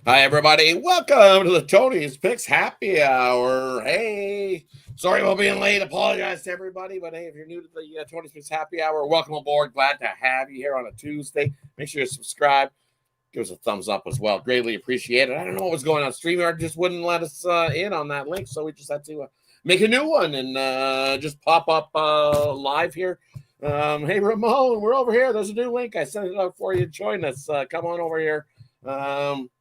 Hi, everybody. Welcome to the Tony's Picks Happy Hour. Hey, sorry about being late. Apologize to everybody. But hey, if you're new to the Tony's Picks Happy Hour, welcome aboard. Glad to have you here on a Tuesday. Make sure you subscribe. Give us a thumbs up as well. Greatly appreciate it. I don't know what was going on. StreamYard just wouldn't let us in on that link. So we just had to make a new one and just pop up live here. Hey, Ramon, we're over here. There's a new link. I sent it out for you. Join us. Come on over here.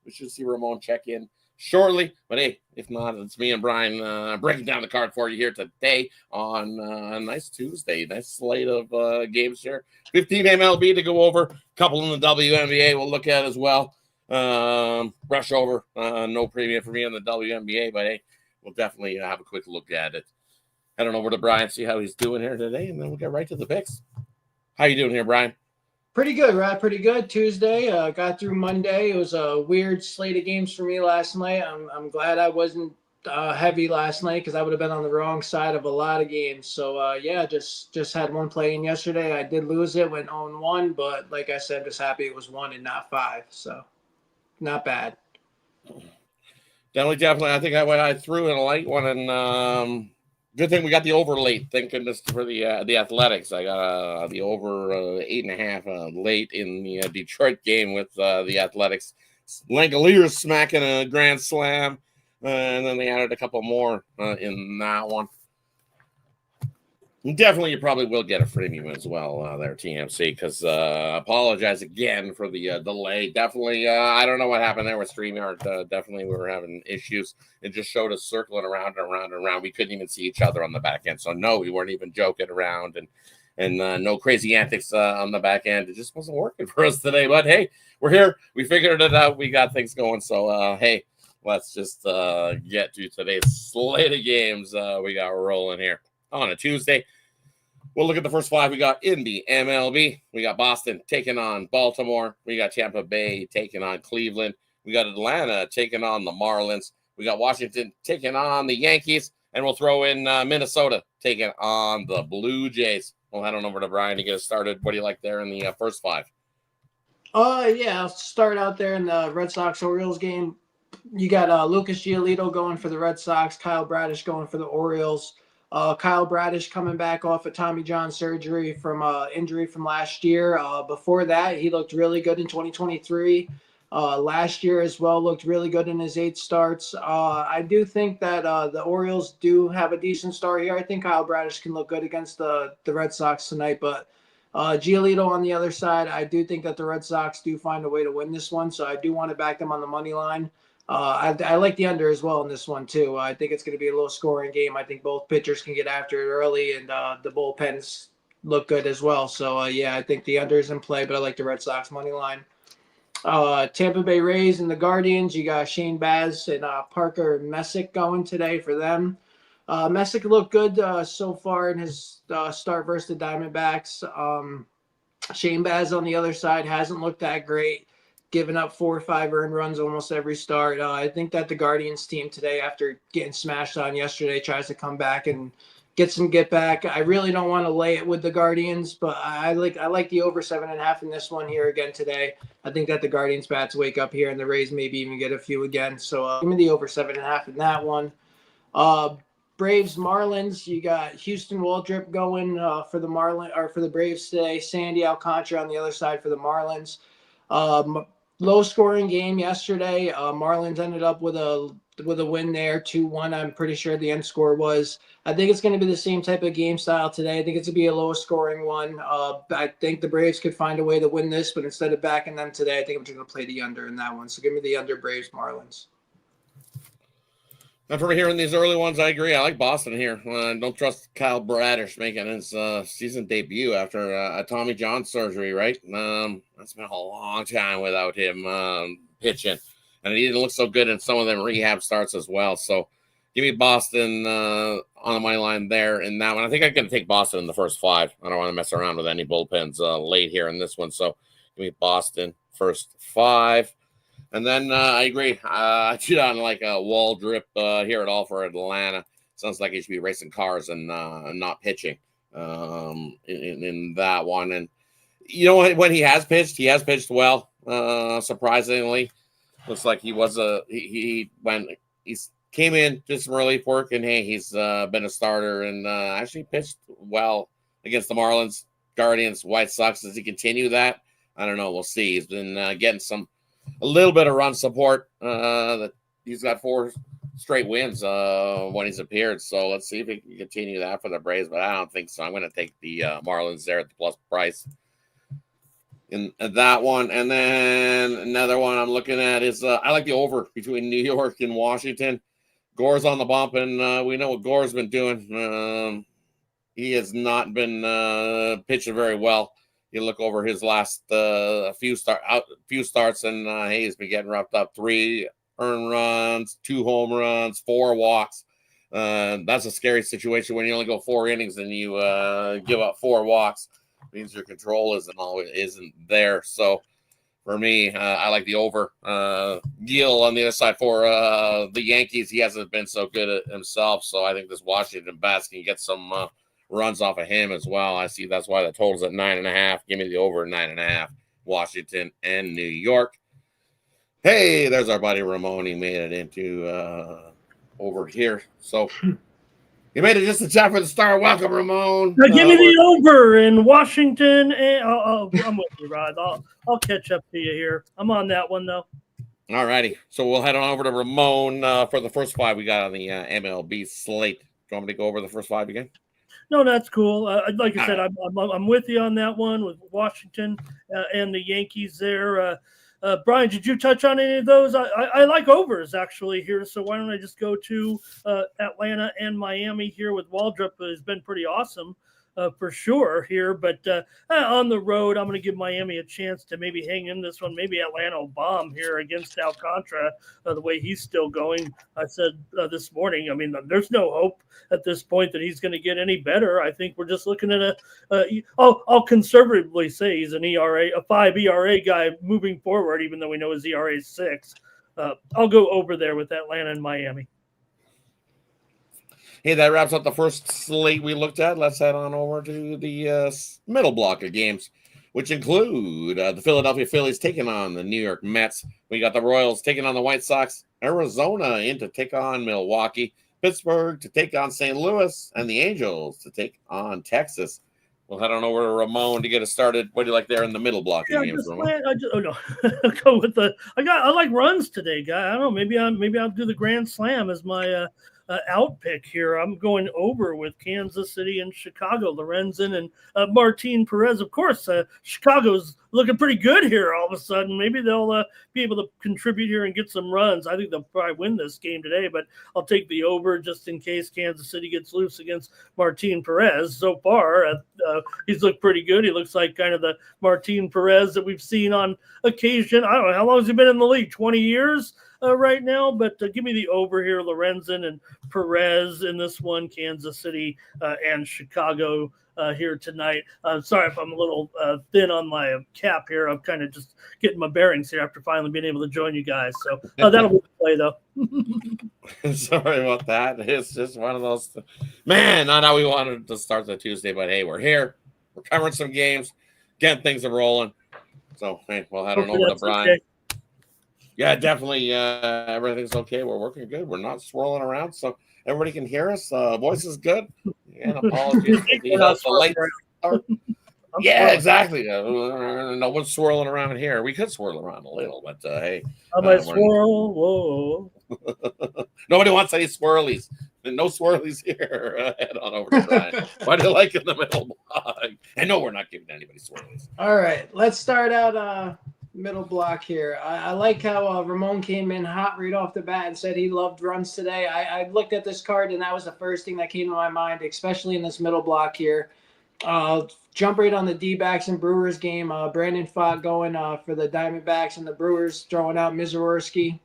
We should see Ramon check in shortly. But hey, if not, it's me and Brian breaking down the card for you here today on a nice Tuesday. Nice slate of games here. 15 MLB to go over. A couple in the WNBA we'll look at as well. Brush over. No premium for me on the WNBA, but hey, we'll definitely have a quick look at it. Head on over to Brian, see how he's doing here today, and then we'll get right to the picks. How you doing here, Brian? Pretty good, Rod. Pretty good. Tuesday, got through Monday. It was a weird slate of games for me last night. I'm glad I wasn't heavy last night because I would have been on the wrong side of a lot of games. So yeah, just had one play in yesterday. I did lose it, went 0-1, but like I said, just happy it was 1 and not 5. So not bad. Definitely. I think I threw in a light one, and good thing we got the over late. Thank goodness for the Athletics. I got the over 8.5 late in the Detroit game with the Athletics. Langoliers smacking a grand slam, and then they added a couple more in that one. Definitely, you probably will get a freemium as well there, TMC, because apologize again for the delay. Definitely, I don't know what happened there with StreamYard. Definitely, we were having issues. It just showed us circling around and around and around. We couldn't even see each other on the back end. So, no, we weren't even joking around and no crazy antics on the back end. It just wasn't working for us today. But, hey, we're here. We figured it out. We got things going. So, hey, let's just get to today's slate of games we got rolling here on a Tuesday. We'll look at the first 5 we got in the MLB. We got Boston taking on Baltimore. We got Tampa Bay taking on Cleveland. We got Atlanta taking on the Marlins. We got Washington taking on the Yankees. And we'll throw in Minnesota taking on the Blue Jays. We'll head on over to Brian to get us started. What do you like there in the first 5? Yeah, I'll start out there in the Red Sox-Orioles game. You got Lucas Giolito going for the Red Sox, Kyle Bradish going for the Orioles. Kyle Bradish coming back off of Tommy John surgery from injury from last year. Before that, he looked really good in 2023. Last year as well looked really good in his 8 starts. I do think that the Orioles do have a decent start here. I think Kyle Bradish can look good against the Red Sox tonight, but Giolito on the other side, I do think that the Red Sox do find a way to win this one, so I do want to back them on the money line. I like the under as well in this one, too. I think it's going to be a low-scoring game. I think both pitchers can get after it early, and the bullpens look good as well. So, yeah, I think the under is in play, but I like the Red Sox money line. Tampa Bay Rays and the Guardians, you got Shane Baz and Parker Messick going today for them. Messick looked good so far in his start versus the Diamondbacks. Shane Baz on the other side hasn't looked that great, giving up 4 or 5 earned runs almost every start. I think that the Guardians team today, after getting smashed on yesterday, tries to come back and get some get back. I really don't want to lay it with the Guardians, but I like the over 7.5 in this one here again today. I think that the Guardians bats wake up here and the Rays maybe even get a few again. So give me the over 7.5 in that one. Braves Marlins, you got Houston Waldrop going for the Braves today. Sandy Alcantara on the other side for the Marlins. Low scoring game yesterday. Marlins ended up with a win there, 2-1. I'm pretty sure the end score was. I think it's going to be the same type of game style today. I think it's going to be a low scoring one. I think the Braves could find a way to win this, but instead of backing them today, I think I'm just going to play the under in that one. So give me the under Braves Marlins. And from here in these early ones, I agree. I like Boston here. Don't trust Kyle Bradish making his season debut after a Tommy John surgery, right? That's been a long time without him pitching. And he didn't look so good in some of them rehab starts as well. So give me Boston on the money line there in that one. I think I'm going to take Boston in the first 5. I don't want to mess around with any bullpens late here in this one. So give me Boston first 5. And then I agree. I cheat on like a Waldrop here at all for Atlanta. Sounds like he should be racing cars and not pitching in that one. And you know when he has pitched well, surprisingly. Looks like he went he's came in, did some relief work, and hey, he's been a starter and actually pitched well against the Marlins, Guardians, White Sox. Does he continue that? I don't know. We'll see. He's been getting a little bit of run support. That he's got 4 straight wins when he's appeared. So let's see if he can continue that for the Braves. But I don't think so. I'm going to take the Marlins there at the plus price in that one. And then another one I'm looking at is I like the over between New York and Washington. Gore's on the bump, and we know what Gore's been doing. He has not been pitching very well. You look over his last few starts, and hey, he's been getting roughed up. 3 earned runs, 2 home runs, 4 walks. That's a scary situation when you only go 4 innings and you give up 4 walks. It means your control isn't there. So for me, I like the over. Gil on the other side for the Yankees. He hasn't been so good at himself, so I think this Washington bats can get some runs off of him as well. I see that's why the total's at 9.5. Give me the over 9.5. Washington and New York. Hey, there's our buddy Ramon. He made it into over here. So you made it just in time for the start. Welcome, Ramon. Give me the over in Washington. And I'm with you, Rod. I'll catch up to you here. I'm on that one, though. All righty. So we'll head on over to Ramon for the first 5 we got on the MLB slate. Do you want me to go over the first 5 again? No, that's cool. Like I said, I'm with you on that one with Washington and the Yankees there. Brian, did you touch on any of those? I like overs actually here, so why don't I just go to Atlanta and Miami here with Waldrop, has been pretty awesome for sure here, but on the road, I'm going to give Miami a chance to maybe hang in this one. Maybe Atlanta will bomb here against Alcantara the way he's still going. I said this morning, I mean, there's no hope at this point that he's going to get any better. I think we're just looking at I'll conservatively say he's an ERA, a 5 ERA guy moving forward, even though we know his ERA is 6. I'll go over there with Atlanta and Miami. Hey, that wraps up the first slate we looked at. Let's head on over to the middle block of games, which include the Philadelphia Phillies taking on the New York Mets. We got the Royals taking on the White Sox, Arizona in to take on Milwaukee, Pittsburgh to take on St. Louis, and the Angels to take on Texas. We'll head on over to Ramon to get us started. What do you like there in the middle block of games, Ramon? Go with I like runs today, guy. I don't know. Maybe I'll do the Grand Slam as my out pick here. I'm going over with Kansas City and Chicago, Lorenzen and Martin Perez. Of course, Chicago's looking pretty good here all of a sudden. Maybe they'll be able to contribute here and get some runs. I think they'll probably win this game today, but I'll take the over just in case Kansas City gets loose against Martin Perez. So far, he's looked pretty good. He looks like kind of the Martin Perez that we've seen on occasion. I don't know, how long has he been in the league? 20 years? Right now, but give me the over here, Lorenzen and Perez in this one, Kansas City and Chicago here tonight. Sorry if I'm a little thin on my cap here. I'm kind of just getting my bearings here after finally being able to join you guys. So that'll be the play, though. Sorry about that. It's just one of those. Man, not how we wanted to start the Tuesday, but hey, we're here. We're covering some games, getting things rolling. So, hey, we'll head on over to Brian. Okay. Yeah, definitely. Everything's okay. We're working good. We're not swirling around, so everybody can hear us. Voice is good. And apologies for the late start. Yeah, exactly. No one's swirling around here. We could swirl around a little, but hey. I might swirl. Whoa. Nobody wants any swirlies. No swirlies here. Head on over to Brian. Why do you like in the middle block? And no, we're not giving anybody swirlies. All right. Let's start out middle block here. I like how Ramon came in hot right off the bat and said he loved runs today. I looked at this card, and that was the first thing that came to my mind, especially in this middle block here. Jump right on the D-backs and Brewers game. Brandon Pfaadt going for the Diamondbacks, and the Brewers throwing out Mizorowski.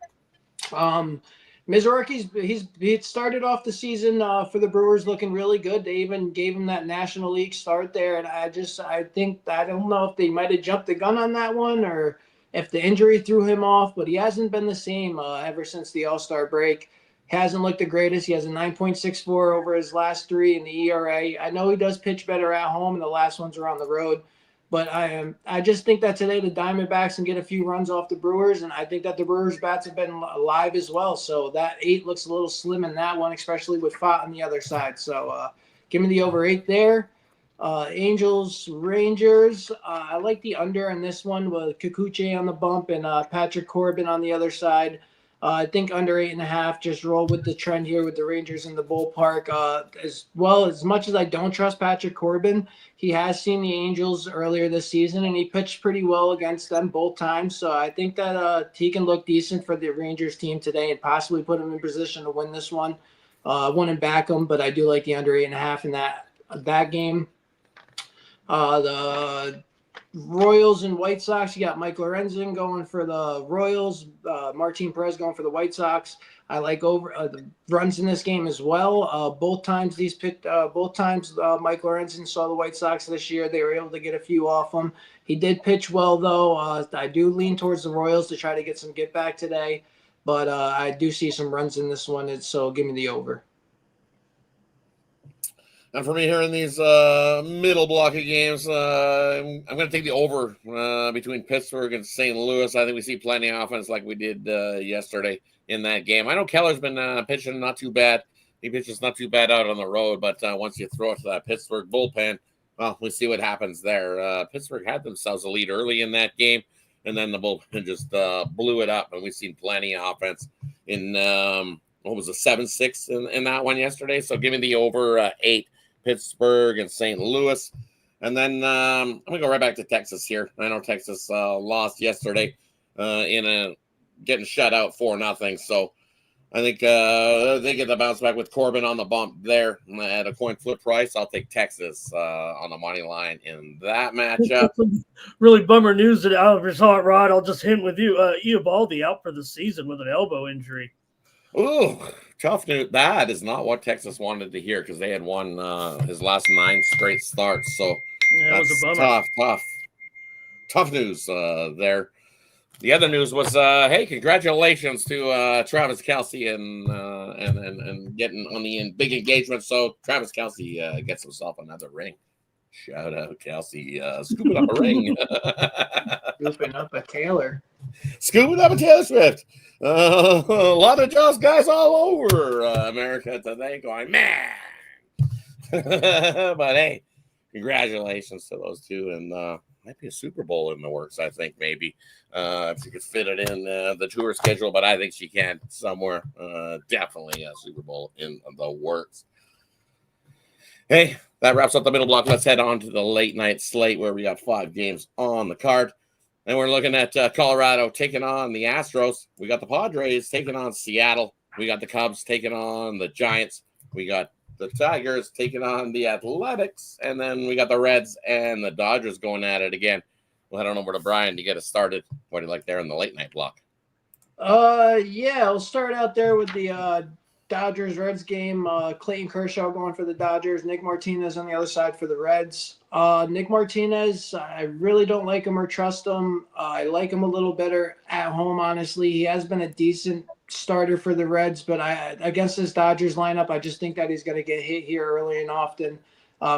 He started off the season for the Brewers looking really good. They even gave him that National League start there, and I don't know if they might have jumped the gun on that one or if the injury threw him off, but he hasn't been the same ever since the All-Star break. Hasn't looked the greatest. He has a 9.64 over his last 3 in the ERA. I know he does pitch better at home, and the last ones are on the road. But I just think that today the Diamondbacks can get a few runs off the Brewers, and I think that the Brewers bats have been alive as well. So that 8 looks a little slim in that one, especially with Fott on the other side. So give me the over 8 there. Angels, Rangers. I like the under in this one with Kikuchi on the bump and Patrick Corbin on the other side. I think under 8.5. Just roll with the trend here with the Rangers in the ballpark. As well, as much as I don't trust Patrick Corbin, he has seen the Angels earlier this season, and he pitched pretty well against them both times. So I think that he can look decent for the Rangers team today and possibly put him in position to win this one. I wouldn't back him, but I do like the under 8.5 in that game. The Royals and White Sox, you got Mike Lorenzen going for the Royals, Martin Perez going for the White Sox. I like over the runs in this game as well. Both times Mike Lorenzen saw the White Sox this year. They were able to get a few off him. He did pitch well though. I do lean towards the Royals to try to get some get back today, but I do see some runs in this one. So give me the over. And for me here in these middle block of games, I'm going to take the over between Pittsburgh and St. Louis. I think we see plenty of offense like we did yesterday in that game. I know Keller's been pitching not too bad. He pitches not too bad out on the road, but once you throw it to that Pittsburgh bullpen, well, we'll see what happens there. Pittsburgh had themselves a lead early in that game, and then the bullpen just blew it up, and we've seen plenty of offense in, what was it, 7-6 in that one yesterday. So give me the over 8. Pittsburgh and St. Louis. And then I'm going to go right back to Texas here. I know Texas lost yesterday getting shut out 4-0. So I think they get the bounce back with Corbin on the bump there at a coin flip price. I'll take Texas on the money line in that matchup. Really bummer news that I saw it, Rod. I'll just hint with you. Eovaldi out for the season with an elbow injury. Ooh, tough news. That is not what Texas wanted to hear because they had won his last 9 straight starts. So yeah, that's was a bummer. Tough news there. The other news was, hey, congratulations to Travis Kelce and getting on the big engagement. So Travis Kelce gets himself another ring. Shout out Kelce, scooping up a ring. Scooping up a Taylor. Scooping up a Taylor Swift. A lot of Josh guys all over America today going, man. But hey, congratulations to those two. And might be a Super Bowl in the works, I think, maybe. If she could fit it in the tour schedule. But I think she can somewhere. Definitely a Super Bowl in the works. Hey, that wraps up the middle block. Let's head on to the late night slate where we got 5 games on the card. And we're looking at Colorado taking on the Astros. We got the Padres taking on Seattle. We got the Cubs taking on the Giants. We got the Tigers taking on the Athletics. And then we got the Reds and the Dodgers going at it again. We'll head on over to Brian to get us started. What do you like there in the late night block? Yeah, I'll start out there with the Dodgers-Reds game. Clayton Kershaw going for the Dodgers. Nick Martinez on the other side for the Reds. Nick Martinez, I really don't like him or trust him. I like him a little better at home, honestly. He has been a decent starter for the Reds, but against this Dodgers lineup, I just think that he's going to get hit here early and often.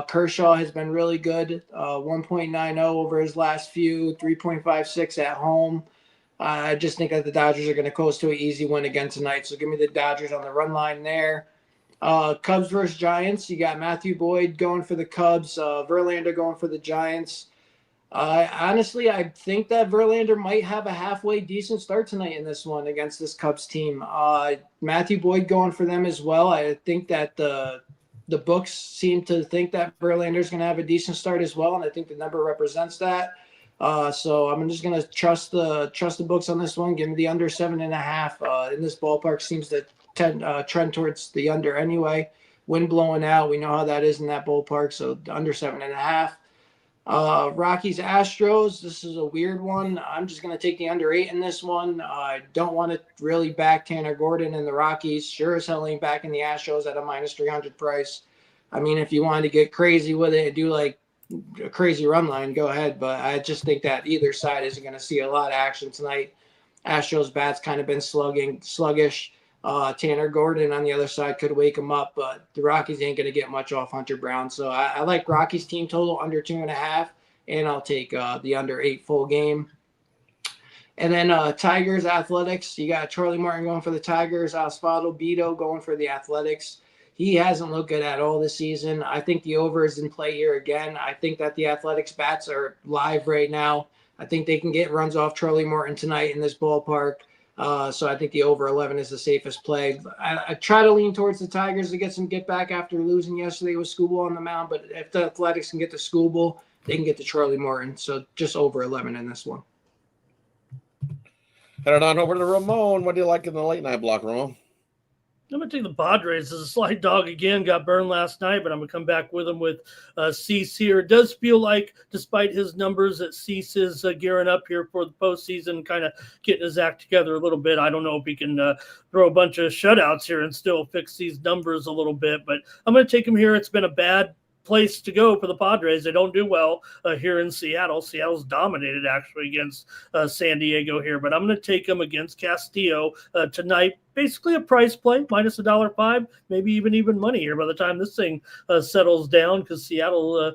Kershaw has been really good, 1.90 over his last few, 3.56 at home. I just think that the Dodgers are going to coast to an easy win again tonight. So give me the Dodgers on the run line there. Cubs versus Giants. You got Matthew Boyd going for the Cubs, Verlander going for the Giants. Honestly, I think that Verlander might have a halfway decent start tonight in this one against this Cubs team. Matthew Boyd going for them as well. I think that the books seem to think that Verlander's going to have a decent start as well, and I think the number represents that. So I'm just going to trust the books on this one. Give me the under 7.5. In this ballpark seems to trend towards the under anyway. Wind blowing out. We know how that is in that ballpark. So under 7.5. Rockies Astros. This is a weird one. I'm just going to take the under 8 in this one. I don't want to really back Tanner Gordon and the Rockies. Sure as hell ain't backing the Astros at a minus 300 price. I mean, if you wanted to get crazy with it and do like a crazy run line, go ahead. But I just think that either side isn't going to see a lot of action tonight. Astros bats kind of been sluggish. Tanner Gordon on the other side could wake him up, but the Rockies ain't going to get much off Hunter Brown. So I like Rockies team total under 2.5 and I'll take the under 8 full game. And then Tigers Athletics, you got Charlie Martin going for the Tigers, Osvaldo Bido going for the Athletics. He hasn't looked good at all this season. I think the over is in play here again. I think that the Athletics bats are live right now. I think they can get runs off Charlie Martin tonight in this ballpark. So I think the over 11 is the safest play. I try to lean towards the Tigers to get some get back after losing yesterday with Skubal on the mound. But if the Athletics can get to Skubal, they can get to Charlie Martin. So just over 11 in this one. Headed on over to Ramon. What do you like in the late night block, Ramon? I'm going to take the Padres as a slight dog again. Got burned last night, but I'm going to come back with him with Cease here. It does feel like, despite his numbers, that Cease is gearing up here for the postseason, kind of getting his act together a little bit. I don't know if he can throw a bunch of shutouts here and still fix these numbers a little bit, but I'm going to take him here. It's been a bad place to go for the Padres. They don't do well here in Seattle. Seattle's dominated actually against San Diego here, but I'm going to take them against Castillo tonight. Basically a price play, minus $1.05, maybe even money here by the time this thing settles down, because Seattle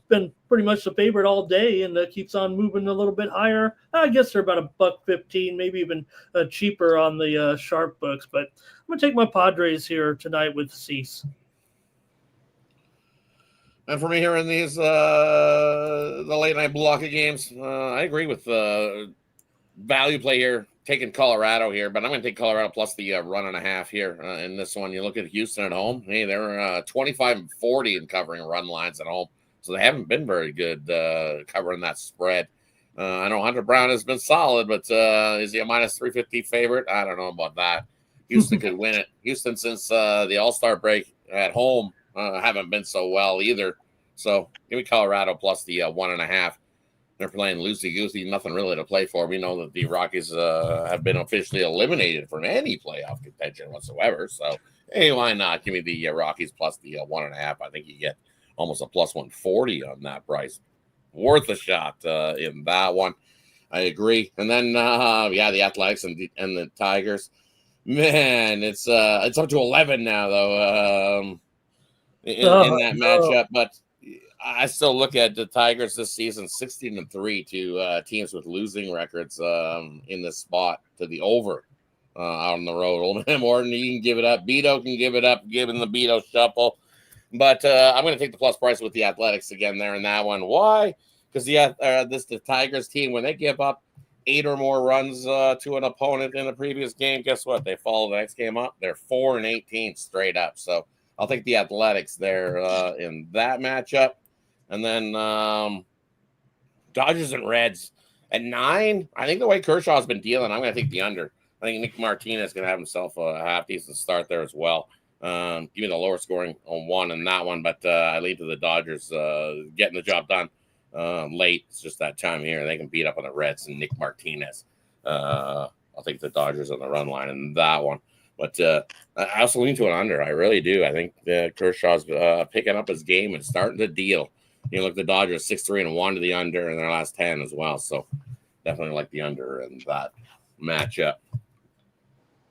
been pretty much the favorite all day and keeps on moving a little bit higher. I guess they're about $1.15, maybe even cheaper on the sharp books, but I'm going to take my Padres here tonight with Cease. And for me here in these the late night block of games, I agree with value play here, taking Colorado here, but I'm going to take Colorado plus the 1.5 here in this one. You look at Houston at home. Hey, they're 25-40 in covering run lines at home, so they haven't been very good covering that spread. I know Hunter Brown has been solid, but is he a minus 350 favorite? I don't know about that. Houston could win it. Houston, since the All-Star break at home, haven't been so well either. So give me Colorado plus the 1.5. They're playing loosey-goosey, nothing really to play for. We know that the Rockies have been officially eliminated from any playoff contention whatsoever. So, hey, why not? Give me the Rockies plus the 1.5. I think you get almost a plus 140 on that price. Worth a shot in that one. I agree. And then, the Athletics and the Tigers. Man, it's up to 11 now, though. In that matchup, but I still look at the Tigers this season 16-3 to teams with losing records in this spot to the over out on the road. Old Man Morton, you can give it up. Beto can give it up, given the Beto shuffle. But I'm going to take the plus price with the Athletics again there in that one. Why? Because the Tigers team, when they give up 8 or more runs to an opponent in the previous game, guess what? They follow the next game up. They're 4-18 straight up. So I'll take the Athletics there in that matchup. And then Dodgers and Reds at 9. I think the way Kershaw's been dealing, I'm going to take the under. I think Nick Martinez is going to have himself a half-decent start there as well. Give me the lower scoring on one in that one, but I lead to the Dodgers getting the job done late. It's just that time of year. They can beat up on the Reds and Nick Martinez. I'll take the Dodgers on the run line in that one. But I also lean to an under. I really do. I think Kershaw's picking up his game and starting to deal. You look, the Dodgers 6-3-1 to the under in their last 10 as well. So definitely like the under in that matchup.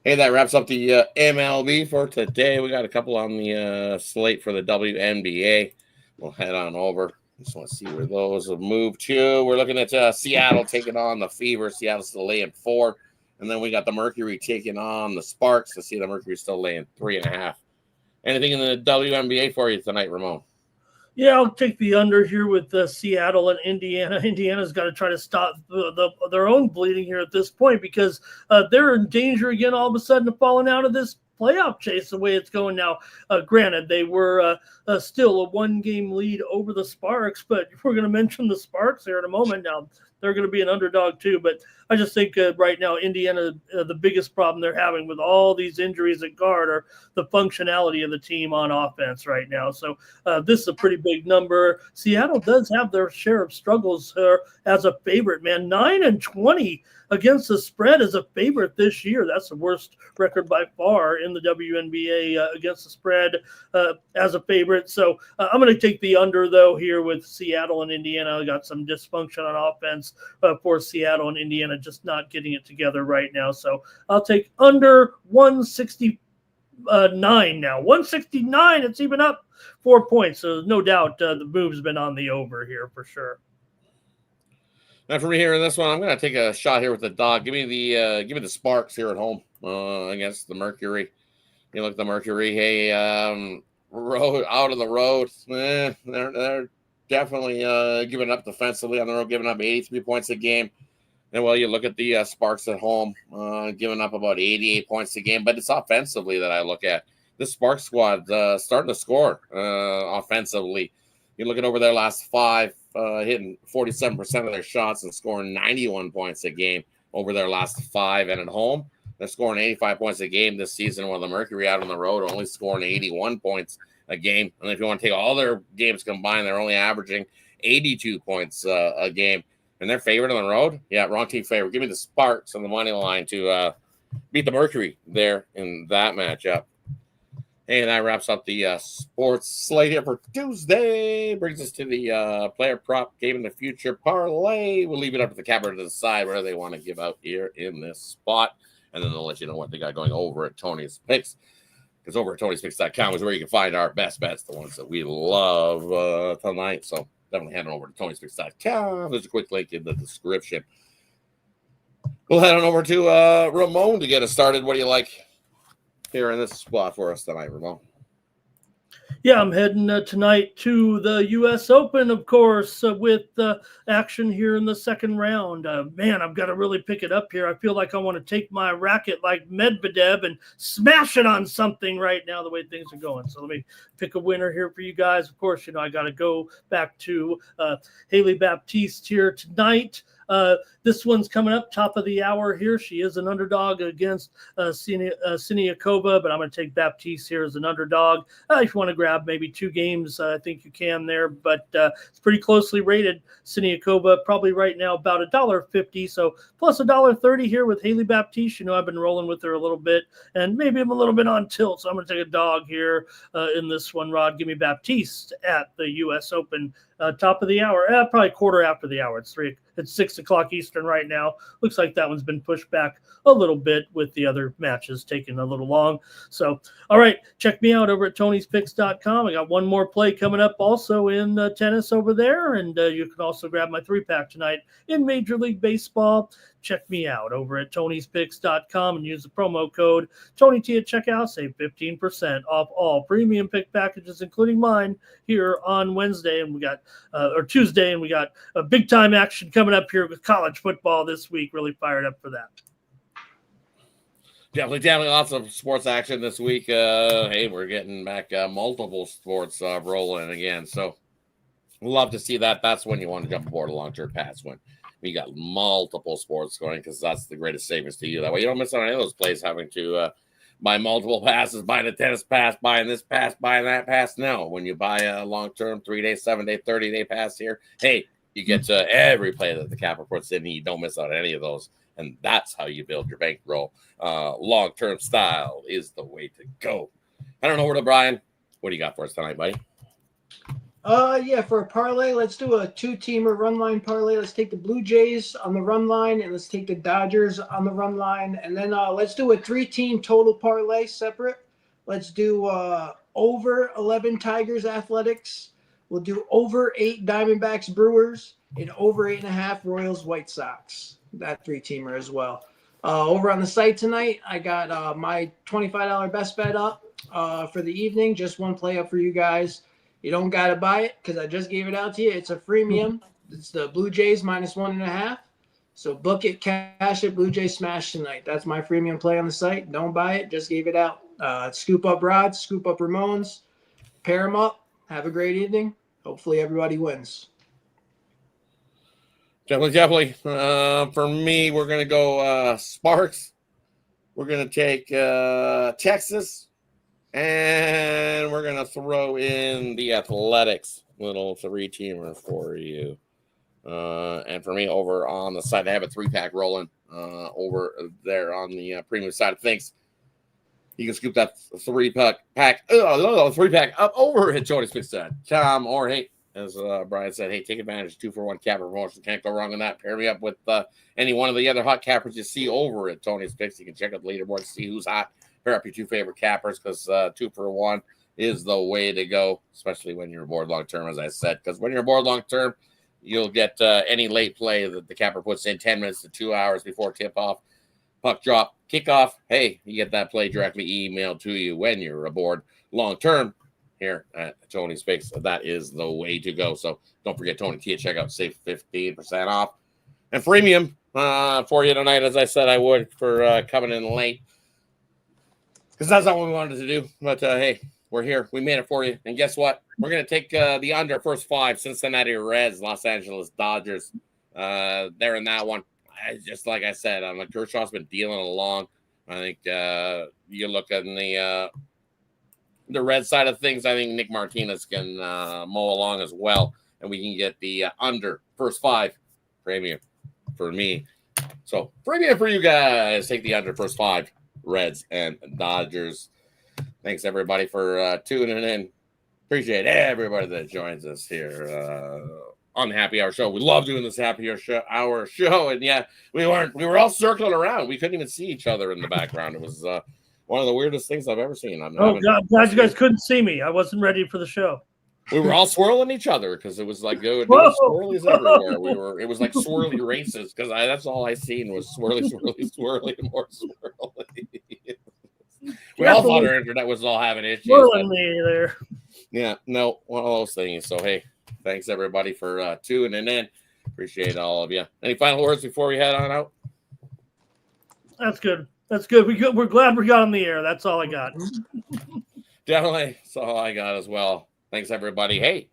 Hey, that wraps up the MLB for today. We got a couple on the slate for the WNBA. We'll head on over. Just want to see where those have moved to. We're looking at Seattle taking on the Fever. Seattle's still laying 4. And then we got the Mercury taking on the Sparks. I see the Mercury still laying 3.5. Anything in the WNBA for you tonight, Ramon? Yeah, I'll take the under here with Seattle and Indiana. Indiana's got to try to stop their own bleeding here at this point, because they're in danger again all of a sudden of falling out of this playoff chase the way it's going now. Granted, they were still a 1-game lead over the Sparks, but we're going to mention the Sparks here in a moment now. They're going to be an underdog too, but I just think right now Indiana, the biggest problem they're having with all these injuries at guard are the functionality of the team on offense right now. So this is a pretty big number. Seattle does have their share of struggles as a favorite, man. 9-20 against the spread as a favorite this year. That's the worst record by far in the WNBA against the spread as a favorite. So I'm going to take the under, though, here with Seattle and Indiana. I got some dysfunction on offense for Seattle and Indiana, just not getting it together right now. So I'll take under 169 now. 169, it's even up 4 points. So no doubt the move's been on the over here for sure. Now for me here in this one, I'm going to take a shot here with the dog. Give me the Sparks here at home against the Mercury. You look at the Mercury. Hey, road out of the road. They're definitely giving up defensively on the road, giving up 83 points a game. And well, you look at the Sparks at home, giving up about 88 points a game. But it's offensively that I look at. This Sparks squad starting to score offensively. You look at over their last 5, hitting 47% of their shots and scoring 91 points a game over their last 5. And at home, they're scoring 85 points a game this season, while the Mercury out on the road are only scoring 81 points a game. And if you want to take all their games combined, they're only averaging 82 points a game. And they're favored on the road? Yeah, wrong team favorite. Give me the Sparks on the money line to beat the Mercury there in that matchup. Hey, and that wraps up the sports slate here for Tuesday. Brings us to the player prop game in the future parlay. We'll leave it up to the capper to decide whether they want to give out here in this spot. And then they'll let you know what they got going over at Tony's Picks. Because over at Tony'sPicks.com is where you can find our best bets, the ones that we love tonight. So definitely head on over to Tony'sPicks.com. There's a quick link in the description. We'll head on over to Ramon to get us started. What do you like here in this spot for us tonight, Ramon? Yeah, I'm heading tonight to the U.S. Open, of course, with action here in the second round. Man, I've got to really pick it up here. I feel like I want to take my racket like Medvedev and smash it on something right now, the way things are going. So let me pick a winner here for you guys. Of course, I got to go back to Haley Baptiste here tonight. This one's coming up top of the hour here. She is an underdog against Siniakova, but I'm going to take Baptiste here as an underdog. If you want to grab maybe 2 games, I think you can there, but it's pretty closely rated. Siniakova probably right now about $1.50, so plus $1.30 here with Haley Baptiste. I've been rolling with her a little bit, and maybe I'm a little bit on tilt, so I'm going to take a dog here in this one, Rod. Give me Baptiste at the U.S. Open. Top of the hour, probably quarter after the hour. It's 6 o'clock Eastern right now. Looks like that one's been pushed back a little bit with the other matches taking a little long. So, all right, check me out over at Tony'sPicks.com. I got one more play coming up also in tennis over there, and you can also grab my 3-pack tonight in Major League Baseball. Check me out over at Tony'sPicks.com and use the promo code TonyT at checkout. Save 15% off all premium pick packages, including mine, here on Wednesday, and we got or Tuesday, and we got a big time action coming up here with college football this week. Really fired up for that. Definitely lots of sports action this week. Hey, we're getting back multiple sports rolling again, so we'll love to see that. That's when you want to jump aboard a long-term pass when we got multiple sports going, because that's the greatest savings to you. That way you don't miss out on any of those plays having to buy multiple passes, buying a tennis pass, buying this pass, buying that pass. No, when you buy a long-term 3-day, 7-day, 30-day pass here, hey, you get to every play that the capper puts in, and you don't miss out on any of those. And that's how you build your bankroll. Long-term style is the way to go. I don't know where to Brian. What do you got for us tonight, buddy? Yeah, for a parlay, let's do a 2-teamer run line parlay. Let's take the Blue Jays on the run line, and let's take the Dodgers on the run line. And then let's do a 3-team total parlay separate. Let's do over 11 Tigers Athletics. We'll do over 8 Diamondbacks Brewers and over 8.5 Royals White Sox. That 3-teamer as well. Over on the site tonight, I got my $25 best bet up for the evening. Just one play up for you guys. You don't got to buy it because I just gave it out to you. It's a freemium. It's the Blue Jays -1.5. So book it, cash it, Blue Jays smash tonight. That's my freemium play on the site. Don't buy it. Just gave it out. Scoop up Rods, scoop up Ramones, pair them up. Have a great evening. Hopefully everybody wins. Definitely. For me, we're going to go Sparks. We're going to take Texas. And we're going to throw in the Athletics, little 3-teamer for you. And for me, over on the side, I have a 3-pack rolling over there on the premium side of things. You can scoop that 3-pack up over at Jody's Picks side. Tom, or hey, as Brian said, hey, take advantage. 2-for-1 capper promotion. Can't go wrong on that. Pair me up with any one of the other hot cappers you see over at Tony's Picks. You can check out the leaderboard to see who's hot. Pair up your 2 favorite cappers, because 2-for-1 is the way to go, especially when you're aboard long term, as I said. Because when you're aboard long term, you'll get any late play that the capper puts in 10 minutes to 2 hours before tip-off, puck drop, kickoff. Hey, you get that play directly emailed to you when you're aboard. Long-term, here at Tony's Picks, that is the way to go. So don't forget Tony T at checkout, save 15% off. And freemium for you tonight, as I said I would, for coming in late. Because that's not what we wanted to do. But, hey, we're here. We made it for you. And guess what? We're going to take the under first 5, Cincinnati Reds, Los Angeles Dodgers. They're in that one. Just like I said, Kershaw's been dealing along. I think you look at the red side of things. I think Nick Martinez can mow along as well. And we can get the under first 5 premium for me. So premium for you guys. Take the under first 5 Reds and Dodgers. Thanks everybody for tuning in. Appreciate everybody that joins us here on the Happy Hour Show. We love doing this Happy Hour Show. And yeah, we were all circling around. We couldn't even see each other in the background. It was one of the weirdest things I've ever seen. God, I'm glad you guys couldn't see me. I wasn't ready for the show. We were all swirling each other because it was like there was swirlies everywhere. It was like swirly races because that's all I seen was swirly, and more swirly. We all thought our internet was all having issues. Swirling me there. Yeah, no, one of those things. So hey, thanks everybody for tuning in. Appreciate all of you. Any final words before we head on out? That's good. That's good. We're glad we got on the air. That's all I got. Definitely. That's all I got as well. Thanks, everybody. Hey,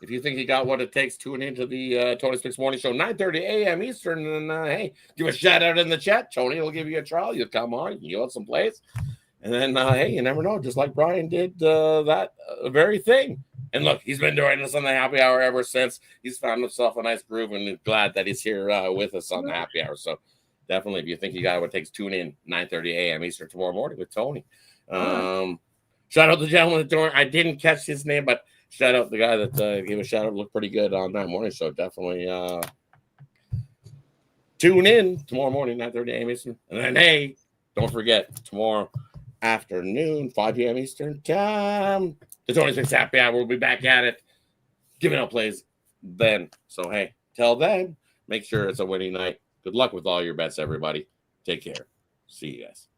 if you think you got what it takes, tune into the Tony's Picks Morning Show, 9:30 a.m. Eastern. And, hey, give a shout-out in the chat. Tony will give you a trial. You'll come on. You'll have some plays. And then, hey, you never know. Just like Brian did that very thing. And, look, he's been doing this on the Happy Hour ever since. He's found himself a nice groove, and glad that he's here with us on the Happy Hour. So, definitely, if you think you got what it takes, tune in 9:30 a.m. Eastern tomorrow morning with Tony. Shout out the gentleman at the door. I didn't catch his name, but shout out the guy that gave a shout out. Looked pretty good on that morning show. Definitely tune in tomorrow morning, 9:30 a.m. Eastern. And then, hey, don't forget, tomorrow afternoon, 5 p.m. Eastern time, the Tony's Picks Happy Hour. We'll be back at it, giving out plays then. So, hey, till then, make sure it's a winning night. Good luck with all your bets, everybody. Take care. See you guys.